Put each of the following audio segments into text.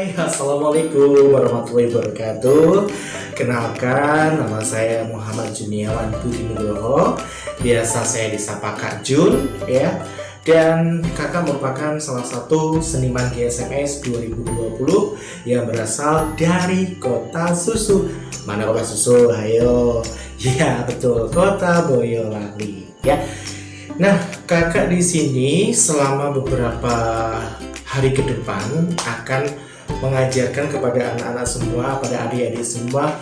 Hai, Assalamualaikum warahmatullahi wabarakatuh. Kenalkan, nama saya Muhammad Juniawan Budi Nugroho. Biasa saya disapa Kak Jun, ya. Dan kakak merupakan salah satu seniman GSMS 2020 yang berasal dari kota susu. Mana kota susu? Ayo, ya betul, kota Boyolali, ya. Nah, kakak di sini selama beberapa hari ke depan akan mengajarkan kepada anak-anak semua, pada adik-adik semua,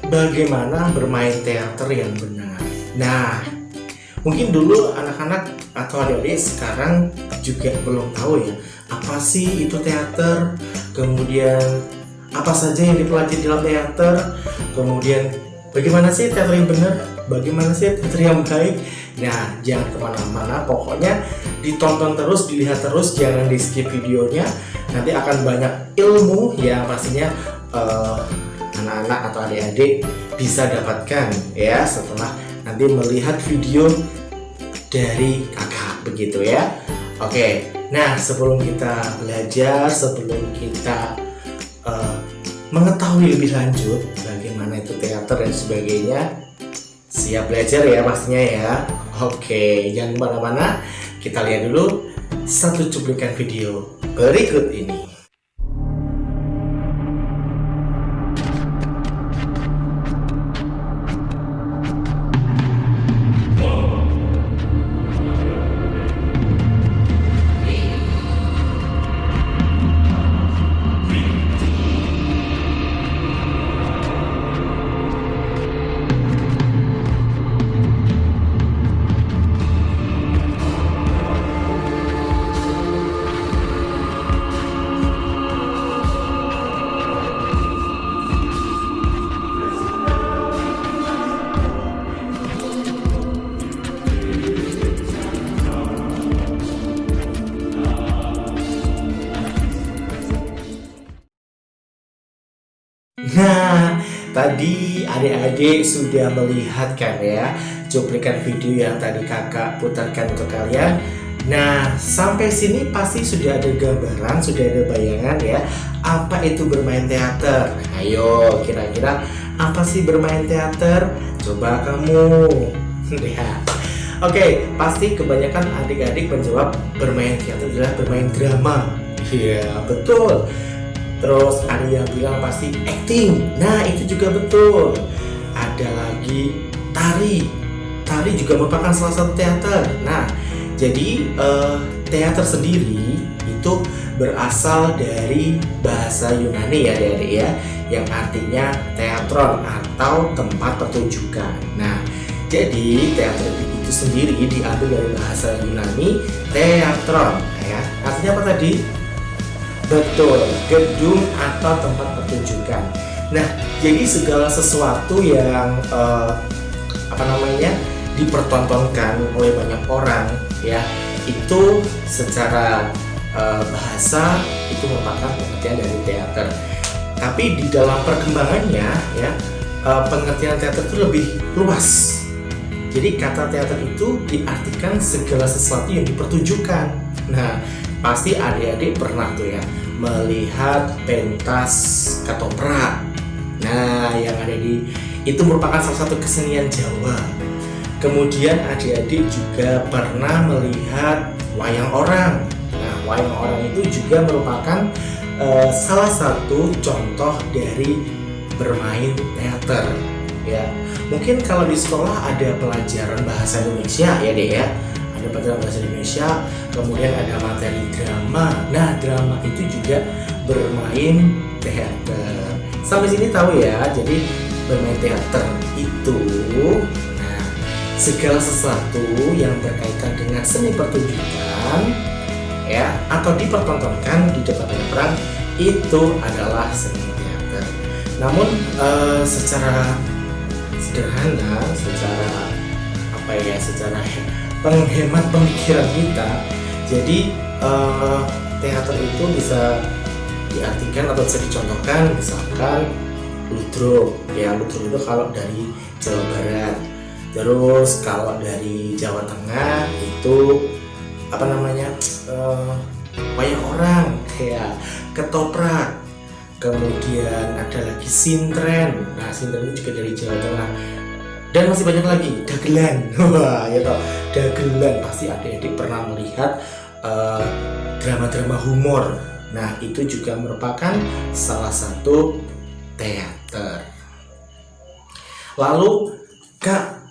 bagaimana bermain teater yang benar. Nah, mungkin dulu anak-anak atau adik-adik sekarang juga belum tahu ya, apa sih itu teater, kemudian apa saja yang dipelajari dalam teater, kemudian bagaimana sih teater yang benar, bagaimana sih teater yang baik. Nah, jangan kemana-mana, pokoknya ditonton terus, dilihat terus, jangan di skip videonya. Nanti akan banyak ilmu yang pastinya anak-anak atau adik-adik bisa dapatkan ya setelah nanti melihat video dari kakak, begitu ya. Oke, nah sebelum kita belajar, sebelum kita mengetahui lebih lanjut bagaimana itu teater dan sebagainya, siap belajar ya pastinya ya. Oke, jangan kemana-mana, kita lihat dulu satu cuplikan video berikut ini. Nah, tadi adik-adik sudah melihat kan ya cuplikan video yang tadi kakak putarkan untuk kalian. Nah, sampai sini pasti sudah ada gambaran, sudah ada bayangan ya, apa itu bermain teater. Ayo, kira-kira apa sih bermain teater? Coba kamu lihat. Oke, pasti kebanyakan adik-adik menjawab bermain teater adalah bermain drama. Iya, betul. Terus ada yang bilang pasti acting. Nah, itu juga betul. Ada lagi tari. Tari juga merupakan salah satu teater. Nah, jadi teater sendiri itu berasal dari bahasa Yunani ya adik-adik ya, yang artinya teatron atau tempat pertunjukan. Nah, jadi teater itu sendiri diambil dari bahasa Yunani teatron ya. Artinya apa tadi? Betul, gedung atau tempat pertunjukan. Nah, jadi segala sesuatu yang dipertontonkan oleh banyak orang ya, itu secara bahasa itu merupakan pengertian dari teater. Tapi di dalam perkembangannya ya, pengertian teater itu lebih luas. Jadi kata teater itu diartikan segala sesuatu yang dipertunjukkan. Nah, pasti adik-adik pernah tuh ya melihat pentas ketoprak. Nah, yang ada itu merupakan salah satu kesenian Jawa. Kemudian adik-adik juga pernah melihat wayang orang. Nah, wayang orang itu juga merupakan salah satu contoh dari bermain teater ya. Mungkin kalau di sekolah ada pelajaran bahasa Indonesia ya deh ya, ada pelajaran bahasa Indonesia, kemudian ada materi drama. Nah, drama itu juga bermain teater. Sampai sini tahu ya, jadi bermain teater itu segala sesuatu yang berkaitan dengan seni pertunjukan ya, atau dipertontonkan di depan banyak orang, itu adalah seni teater. Namun secara sederhana, secara penghemat pemikiran kita, jadi teater itu bisa diartikan atau bisa dicontohkan misalkan ludruk ya. Ludruk itu kalau dari Jawa Barat. Terus kalau dari Jawa Tengah itu wayang orang ya. ketoprak, kemudian ada lagi sintren. Nah, sintren itu juga dari Jawa Tengah. Dan masih banyak lagi, dagelan. Wah, ya toh, dagelan pasti adik-adik pernah melihat drama-drama humor. Nah, itu juga merupakan salah satu teater. Lalu, Kak,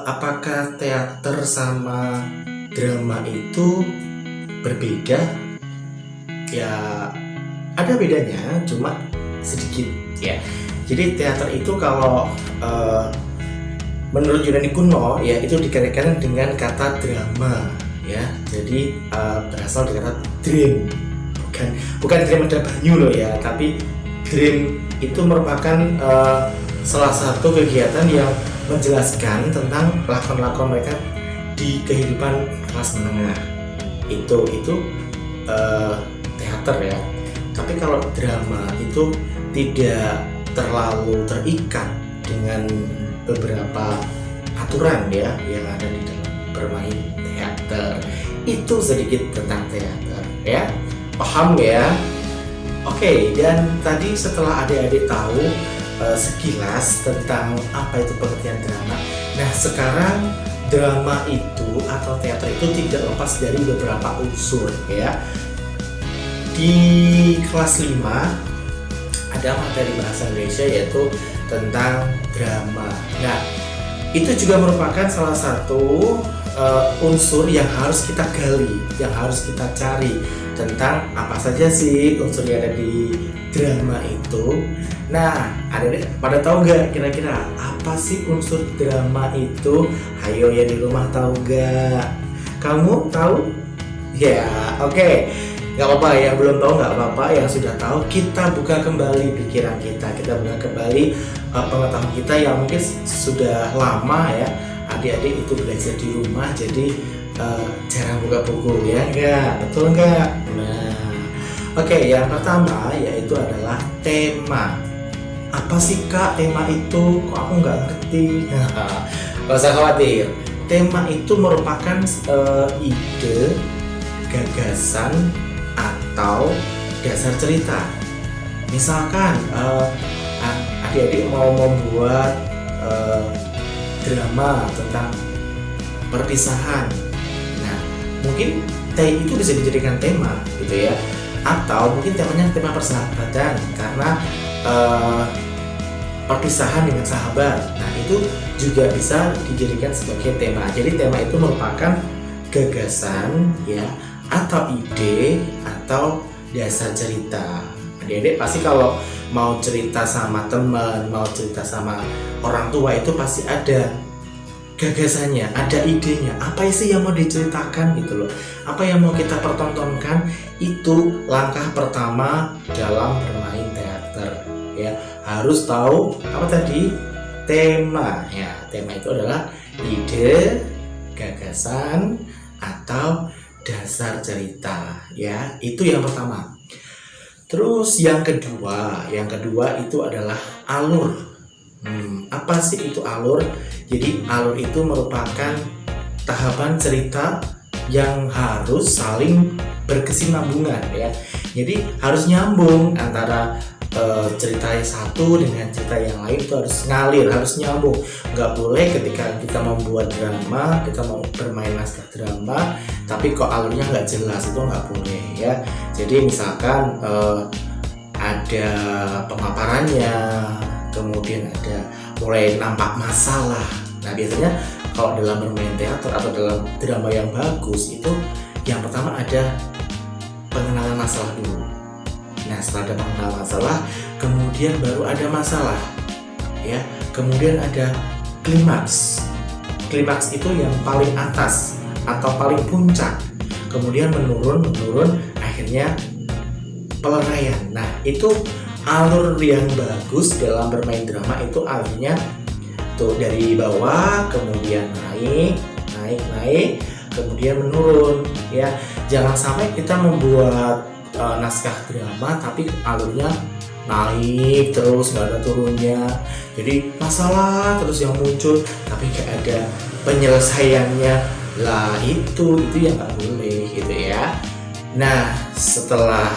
apakah teater sama drama itu berbeda? Ya, ada bedanya, cuma sedikit ya. Jadi teater itu kalau menurut Yunani kuno ya itu dikaitkan dengan kata drama ya. Jadi berasal dari kata dream. Bukan dream ada banyu loh ya, tapi dream itu merupakan salah satu kegiatan yang menjelaskan tentang lakon-lakon mereka di kehidupan kelas menengah. Itu teater ya. Tapi kalau drama itu tidak terlalu terikat dengan beberapa aturan ya yang ada di dalam bermain teater. Itu sedikit tentang teater ya. Paham ya? Oke, dan tadi setelah adik-adik tahu sekilas tentang apa itu pengertian drama. Nah, sekarang drama itu atau teater itu tidak lepas dari beberapa unsur ya. Di kelas 5 ada materi bahasa Indonesia yaitu tentang drama. Nah, itu juga merupakan salah satu unsur yang harus kita gali, yang harus kita cari tentang apa saja sih unsur yang ada di drama itu. Nah, adik-adik pada tahu nggak kira-kira apa sih unsur drama itu? Hayo ya di rumah tahu nggak? Kamu tahu? Ya, oke. Nggak apa-apa, yang belum tahu nggak apa-apa, yang sudah tahu kita buka kembali pikiran kita buka kembali pengetahuan kita yang mungkin sudah lama ya adik-adik itu belajar di rumah, jadi jarang buka buku ya nggak? Betul nggak? Nah, oke, yang pertama yaitu adalah tema. Apa sih Kak tema itu? Kok aku nggak ngerti? Nggak usah khawatir, tema itu merupakan ide, gagasan, atau dasar cerita. Misalkan adik-adik mau membuat drama tentang perpisahan. Nah, mungkin itu bisa dijadikan tema gitu ya. Atau mungkin temanya tema persahabatan karena perpisahan dengan sahabat. Nah, itu juga bisa dijadikan sebagai tema. Jadi tema itu merupakan gagasan ya, atau ide atau dasar cerita. Adik-adik pasti kalau mau cerita sama teman, mau cerita sama orang tua itu pasti ada gagasannya, ada idenya. Apa sih yang mau diceritakan gitu loh? Apa yang mau kita pertontonkan? Itu langkah pertama dalam bermain teater ya. Harus tahu apa tadi? Tema ya. Tema itu adalah ide, gagasan atau dasar cerita ya. Itu yang pertama. Terus yang kedua itu adalah alur. Apa sih itu alur? Jadi alur itu merupakan tahapan cerita yang harus saling berkesinambungan ya. Jadi harus nyambung antara cerita yang satu dengan cerita yang lain, itu harus ngalir, harus nyambung. Nggak boleh ketika kita membuat drama, kita mau bermain naskah drama, tapi kok alurnya nggak jelas, itu nggak boleh ya. Jadi misalkan ada pemaparannya, kemudian ada mulai nampak masalah. Nah, biasanya kalau dalam bermain teater atau dalam drama yang bagus itu yang pertama ada pengenalan masalah dulu. Nah, setelah ada pengenalan masalah, kemudian baru ada masalah ya. Kemudian ada klimaks. Klimaks itu yang paling atas atau paling puncak. Kemudian menurun, akhirnya peleraian. Nah, itu alur yang bagus dalam bermain drama, itu alurnya tuh dari bawah kemudian naik, kemudian menurun ya. Jangan sampai kita membuat naskah drama tapi alurnya naik terus, nggak ada turunnya. Jadi masalah terus yang muncul tapi nggak ada penyelesaiannya. Lah itu yang nggak boleh gitu ya. Nah, setelah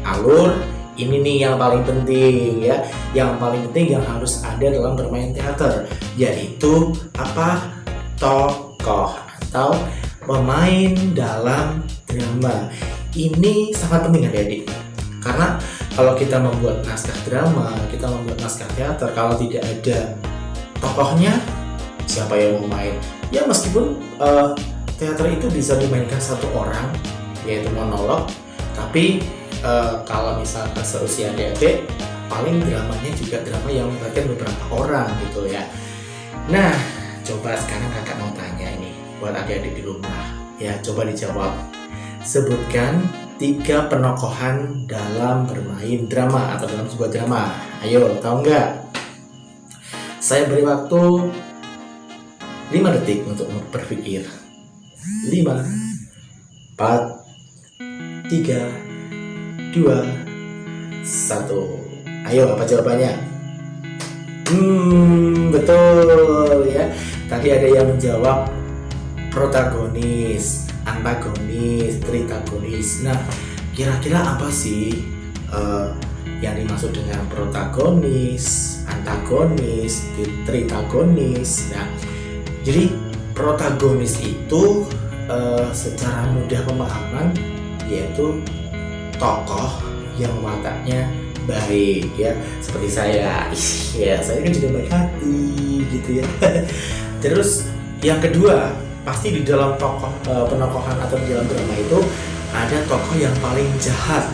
alur. Ini nih yang paling penting ya, yang paling penting yang harus ada dalam bermain teater, yaitu apa? Tokoh atau pemain dalam drama. Ini sangat penting adik-adik, karena kalau kita membuat naskah drama, kita membuat naskah teater, kalau tidak ada tokohnya, siapa yang mau main? Ya meskipun teater itu bisa dimainkan satu orang, yaitu monolog, tapi kalau misalkan seusia adik-adik, paling dramanya juga drama yang melibatkan beberapa orang gitu ya. Nah, coba sekarang kakak mau tanya ini buat adik-adik di rumah ya, coba dijawab. Sebutkan 3 penokohan dalam bermain drama atau dalam sebuah drama. Ayo, tahu nggak? Saya beri waktu 5 detik untuk berpikir. 5, 4, 3, 2, 1. Ayo, apa jawabannya? Betul ya. Tadi ada yang menjawab protagonis, antagonis, tritagonis. Nah, kira-kira apa sih yang dimaksud dengan protagonis, antagonis, tritagonis? Nah, jadi protagonis itu secara mudah pemahaman yaitu tokoh yang wataknya baik ya, seperti saya. Ya, saya kan juga baik hati gitu ya. Terus yang kedua, pasti di dalam tokoh penokohan atau di dalam drama itu ada tokoh yang paling jahat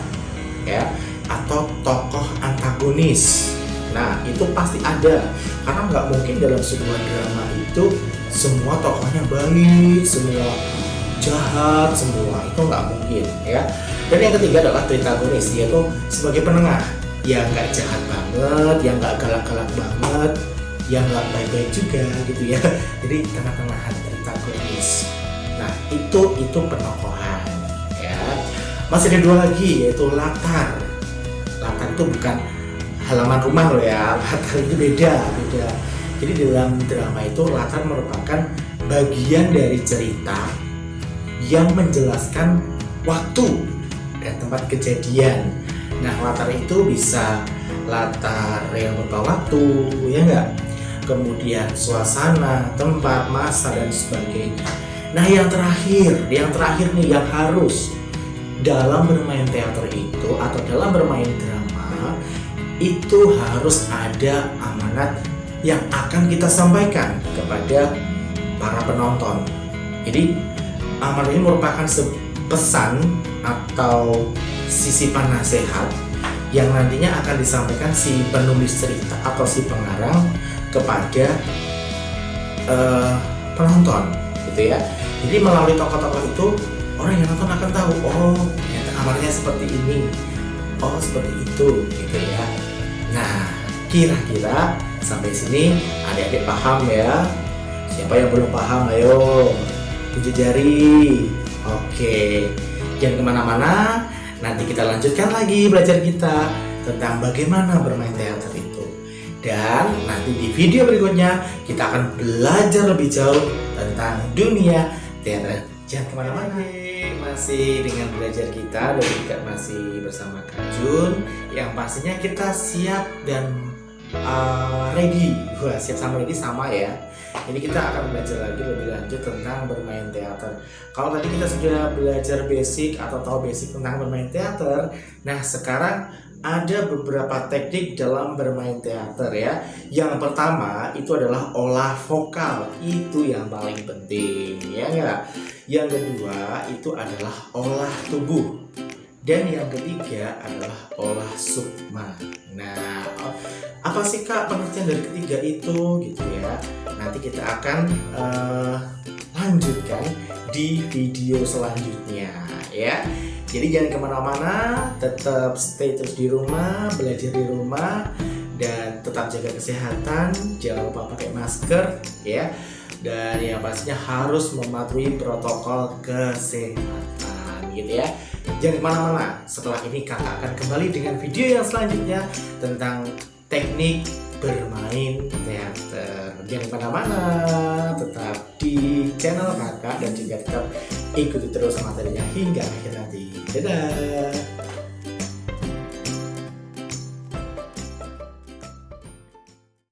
ya, atau tokoh antagonis. Nah, itu pasti ada, karena nggak mungkin dalam sebuah drama itu semua tokohnya baik, semua jahat, semua itu nggak mungkin ya. Dan yang ketiga adalah tritagonis, yaitu sebagai penengah, yang nggak jahat banget, yang nggak galak-galak banget, yang nggak baik-baik juga gitu ya. Jadi tengah-tengahan, tritagonis. Nah, itu penokohan ya. Masih ada 2 lagi, yaitu latar. Latar itu bukan halaman rumah loh ya, latar itu beda. Jadi dalam drama itu latar merupakan bagian dari cerita yang menjelaskan waktu dan tempat kejadian. Nah, latar itu bisa latar yang berupa waktu, ya enggak? Kemudian suasana, tempat, masa, dan sebagainya. Nah, yang terakhir nih yang harus dalam bermain teater itu atau dalam bermain drama itu harus ada amanat yang akan kita sampaikan kepada para penonton. Jadi amanat ini merupakan pesan atau sisipan nasihat yang nantinya akan disampaikan si penulis cerita atau si pengarang kepada penonton gitu ya. Jadi melalui tokoh-tokoh itu orang yang nonton akan tahu, oh ternyata amanatnya seperti ini, oh seperti itu gitu ya. Nah, kira-kira sampai sini adik-adik paham ya? Siapa yang belum paham, ayo tunjuk jari. Oke, jangan kemana-mana. Nanti kita lanjutkan lagi belajar kita tentang bagaimana bermain teater itu. Dan nanti di video berikutnya kita akan belajar lebih jauh tentang dunia teater. Jangan kemana-mana. Masih dengan belajar kita dan juga masih bersama Kak Jun. Yang pastinya kita siap dan ready. Wah, siap sama ready sama ya. Ini kita akan belajar lagi lebih lanjut tentang bermain teater. Kalau tadi kita sudah belajar basic atau tahu basic tentang bermain teater, nah sekarang ada beberapa teknik dalam bermain teater ya. Yang pertama itu adalah olah vokal, itu yang paling penting ya enggak? Yang kedua itu adalah olah tubuh. Dan yang ketiga adalah olah sukma. Nah, apa sih Kak pengertian dari ketiga itu gitu ya? Nanti kita akan lanjutkan di video selanjutnya ya. Jadi jangan kemana-mana, tetap stay terus di rumah, belajar di rumah, dan tetap jaga kesehatan. Jangan lupa pakai masker ya. Dan yang pastinya harus mematuhi protokol kesehatan gitu ya. Jangan kemana-mana, setelah ini kakak akan kembali dengan video yang selanjutnya tentang teknik bermain teater. Jangan kemana-mana, tetap di channel kakak dan juga tetap ikuti terus materinya hingga akhir nanti. Dadah!